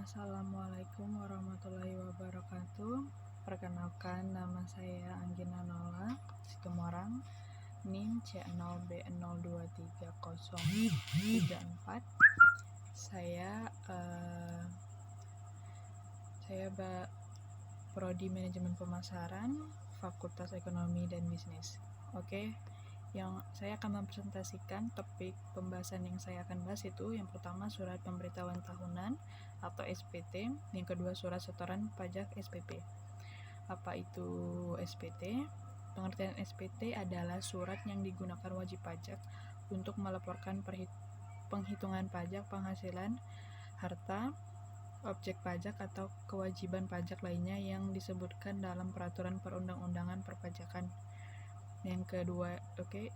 Assalamualaikum warahmatullahi wabarakatuh. Perkenalkan, nama saya Anggina Nola Situmorang, NIM C0B023034. Saya Prodi Manajemen Pemasaran, Fakultas Ekonomi dan Bisnis. Oke. Yang saya akan mempresentasikan topik pembahasan yang saya akan bahas itu yang pertama surat pemberitahuan tahunan atau SPT, yang kedua surat setoran pajak SPP. Apa itu SPT? Pengertian SPT adalah surat yang digunakan wajib pajak untuk melaporkan penghitungan pajak penghasilan, harta, objek pajak atau kewajiban pajak lainnya yang disebutkan dalam peraturan perundang-undangan perpajakan. Yang kedua,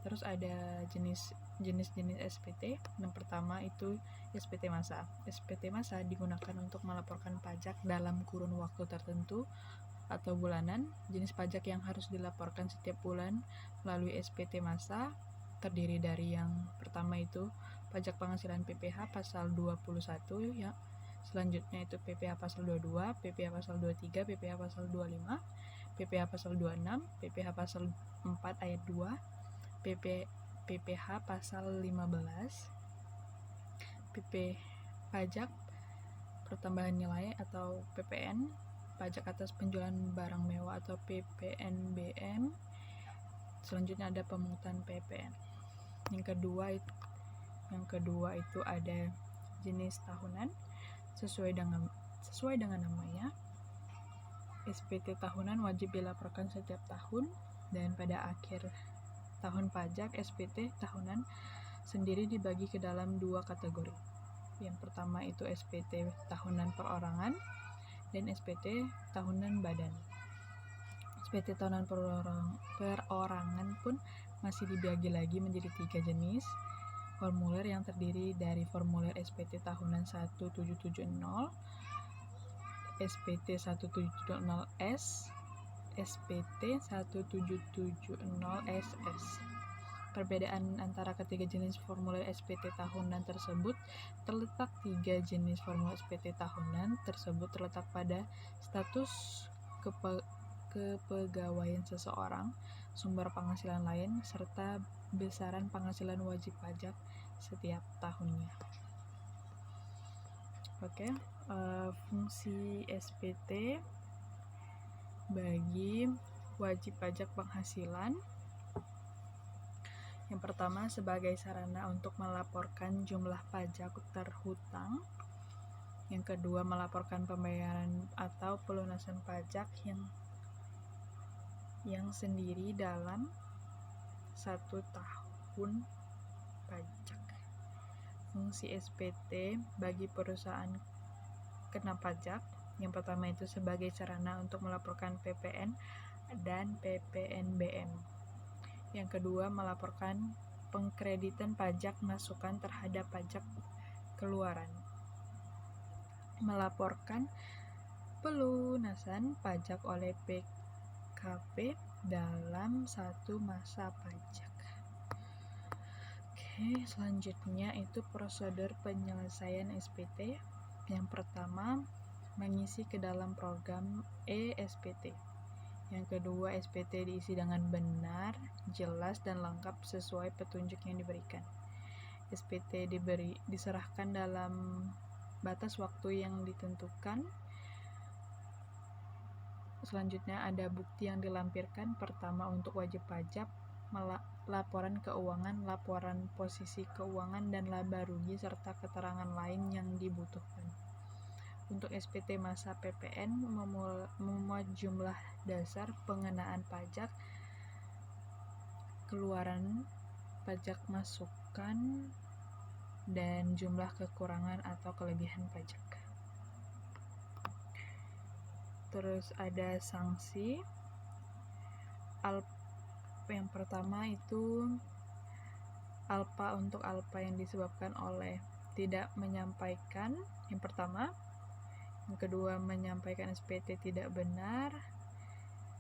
terus ada jenis-jenis SPT. Yang pertama itu SPT masa. SPT masa digunakan untuk melaporkan pajak dalam kurun waktu tertentu atau bulanan. Jenis pajak yang harus dilaporkan setiap bulan melalui SPT masa terdiri dari yang pertama itu pajak penghasilan PPh pasal 21 ya. Selanjutnya itu PPh pasal 22, PPh pasal 23, PPh pasal 25, PPh pasal 26, PPh pasal 4 ayat 2, PPh pasal 15, PP pajak pertambahan nilai atau PPN, pajak atas penjualan barang mewah atau PPNBM. Selanjutnya ada pemungutan PPN. Yang kedua itu ada jenis tahunan sesuai dengan namanya. SPT tahunan wajib dilaporkan setiap tahun, dan pada akhir tahun pajak SPT tahunan sendiri dibagi ke dalam dua kategori. Yang pertama itu SPT tahunan perorangan dan SPT tahunan badan. SPT tahunan perorangan pun masih dibagi lagi menjadi 3 jenis formulir yang terdiri dari formulir SPT tahunan 1770, SPT 1770S, SPT 1770SS. Perbedaan antara ketiga jenis formulir SPT tahunan tersebut terletak 3 jenis formulir SPT tahunan tersebut terletak pada status kepegawaian seseorang, sumber penghasilan lain, serta besaran penghasilan wajib pajak setiap tahunnya. Fungsi SPT bagi wajib pajak penghasilan. Yang pertama, sebagai sarana untuk melaporkan jumlah pajak terhutang. Yang kedua, melaporkan pembayaran atau pelunasan pajak yang sendiri dalam 1 tahun pajak. Fungsi SPT bagi perusahaan kena pajak. Yang pertama itu sebagai sarana untuk melaporkan PPN dan PPNBM. Yang kedua, melaporkan pengkreditan pajak masukan terhadap pajak keluaran. Melaporkan pelunasan pajak oleh PKP dalam 1 masa pajak. Selanjutnya itu prosedur penyelesaian SPT. Yang pertama, mengisi ke dalam program e-SPT. Yang kedua, SPT diisi dengan benar, jelas, dan lengkap sesuai petunjuk yang diberikan. SPT diserahkan dalam batas waktu yang ditentukan. Selanjutnya ada bukti yang dilampirkan. Pertama, untuk wajib pajak, laporan keuangan, laporan posisi keuangan, dan laba rugi, serta keterangan lain yang dibutuhkan. Untuk SPT masa PPN memuat jumlah dasar pengenaan pajak keluaran, pajak masukan, dan jumlah kekurangan atau kelebihan pajak. Terus ada sanksi. Yang pertama itu untuk alpa yang disebabkan oleh tidak menyampaikan. Yang pertama. Yang kedua, menyampaikan SPT tidak benar,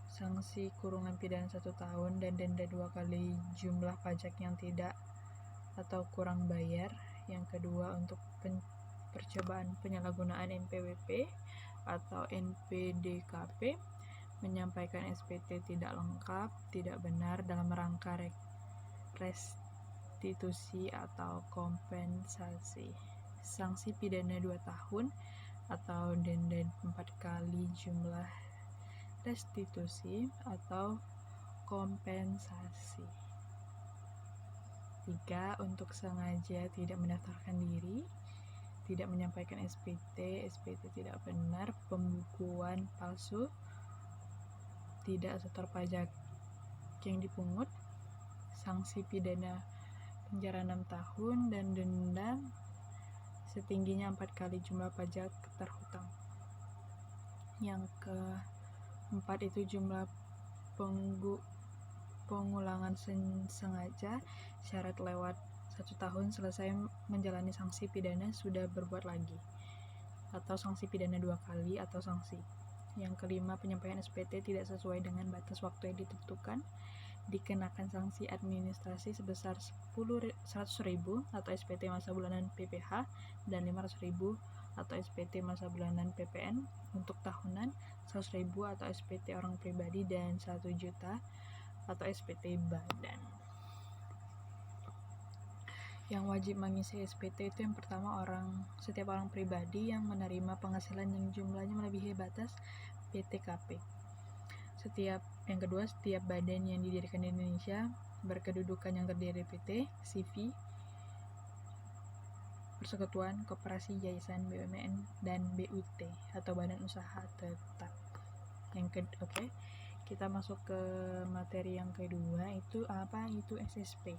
sanksi kurungan pidana 1 tahun dan denda 2 kali jumlah pajak yang tidak atau kurang bayar. Yang kedua, untuk percobaan penyalahgunaan NPWP atau NPDKP, menyampaikan SPT tidak lengkap, tidak benar dalam rangka restitusi atau kompensasi. Sanksi pidana 2 tahun atau denda 4 kali jumlah restitusi atau kompensasi. 3. Untuk sengaja tidak mendaftarkan diri, tidak menyampaikan SPT tidak benar, pembukuan palsu, tidak setor pajak yang dipungut, sanksi pidana penjara 6 tahun dan denda setingginya 4 kali jumlah pajak terhutang. Yang keempat itu jumlah pengulangan sengaja, syarat lewat 1 tahun selesai menjalani sanksi pidana sudah berbuat lagi, atau sanksi pidana 2 kali atau sanksi. Yang kelima, penyampaian SPT tidak sesuai dengan batas waktu yang ditentukan, dikenakan sanksi administrasi sebesar 100.000 atau SPT masa bulanan PPh dan 500.000 atau SPT masa bulanan PPN untuk tahunan, 100.000 atau SPT orang pribadi, dan 1 juta atau SPT badan. Yang wajib mengisi SPT itu yang pertama setiap orang pribadi yang menerima penghasilan yang jumlahnya melebihi batas PTKP. Yang kedua, setiap badan yang didirikan di Indonesia berkedudukan yang terdiri PT, CV, persekutuan, koperasi, yayasan, BUMN, dan BUT atau badan usaha tetap. Kita masuk ke materi yang kedua, itu apa? Itu SSP.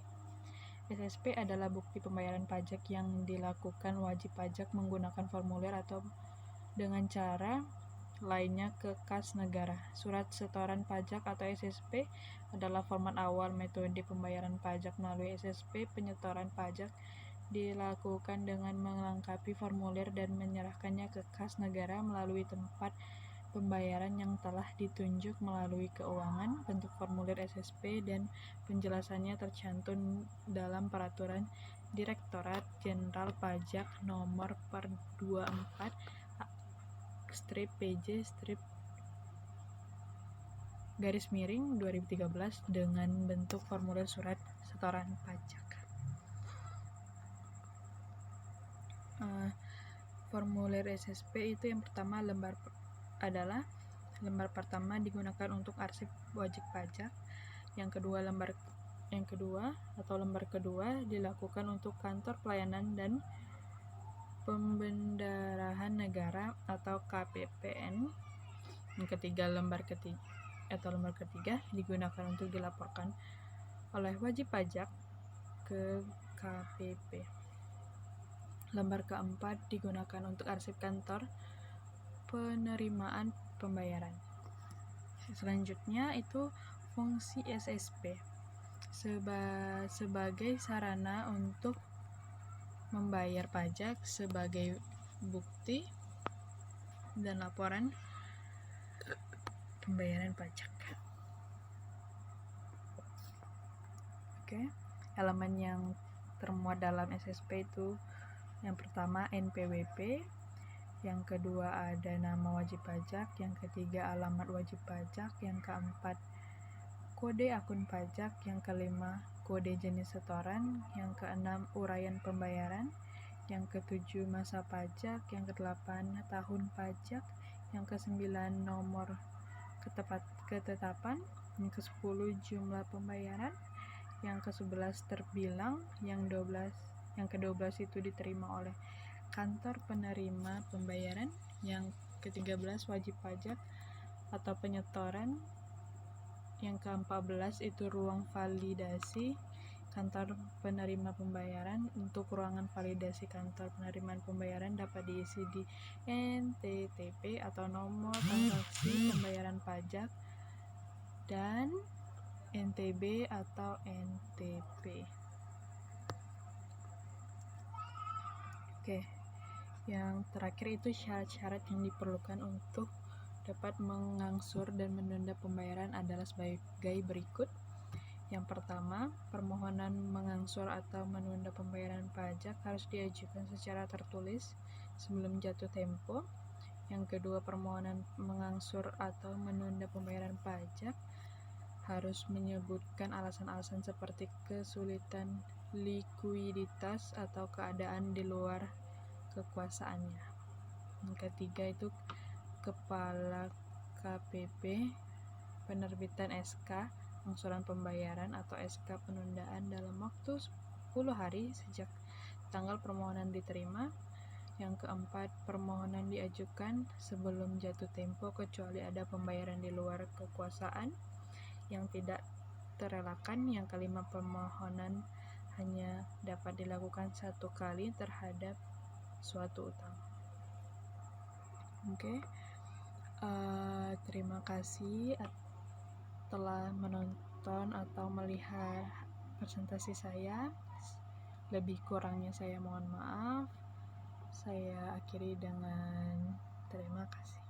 SSP adalah bukti pembayaran pajak yang dilakukan wajib pajak menggunakan formulir atau dengan cara lainnya ke kas negara. Surat setoran pajak atau SSP adalah format awal metode pembayaran pajak. Melalui SSP, penyetoran pajak dilakukan dengan melengkapi formulir dan menyerahkannya ke kas negara melalui tempat pembayaran yang telah ditunjuk melalui keuangan. Bentuk formulir SSP dan penjelasannya tercantum dalam Peraturan Direktorat Jenderal Pajak Nomor per 24/PJ/2013 dengan bentuk formulir surat setoran pajak. Formulir SSP itu yang pertama lembar pertama digunakan untuk arsip wajib pajak. Yang kedua lembar kedua dilakukan untuk kantor pelayanan dan pembendaharaan negara atau KPPN. Yang ketiga lembar ketiga digunakan untuk dilaporkan oleh wajib pajak ke KPP. Lembar keempat digunakan untuk arsip kantor penerimaan pembayaran. Selanjutnya itu fungsi SSP sebagai sarana untuk membayar pajak sebagai bukti dan laporan pembayaran pajak. Elemen yang termuat dalam SSP itu yang pertama NPWP, yang kedua ada nama wajib pajak, yang ketiga alamat wajib pajak, yang keempat kode akun pajak, yang kelima kode jenis setoran, yang keenam uraian pembayaran, yang ketujuh masa pajak, yang kedelapan tahun pajak, yang kesembilan nomor ketetapan, yang ke-10 jumlah pembayaran, yang ke-11 terbilang, yang ke-12 itu diterima oleh kantor penerima pembayaran, yang ke-13 wajib pajak atau penyetoran, yang ke-14 itu ruang validasi kantor penerima pembayaran. Untuk ruangan validasi kantor penerimaan pembayaran dapat diisi di NTTP atau nomor transaksi pembayaran pajak dan NTB atau NTP. Yang terakhir itu syarat-syarat yang diperlukan untuk dapat mengangsur dan menunda pembayaran adalah sebagai berikut. Yang pertama, permohonan mengangsur atau menunda pembayaran pajak harus diajukan secara tertulis sebelum jatuh tempo. Yang kedua, permohonan mengangsur atau menunda pembayaran pajak harus menyebutkan alasan-alasan seperti kesulitan likuiditas atau keadaan di luar kekuasaannya. Yang ketiga itu Kepala KPP penerbitan SK angsuran pembayaran atau SK penundaan dalam waktu 10 hari sejak tanggal permohonan diterima. Yang keempat, permohonan diajukan sebelum jatuh tempo kecuali ada pembayaran di luar kekuasaan yang tidak terelakkan. Yang kelima, permohonan hanya dapat dilakukan satu kali terhadap suatu utang. Oke. Terima kasih telah menonton atau melihat presentasi saya. Lebih kurangnya saya mohon maaf. Saya akhiri dengan terima kasih.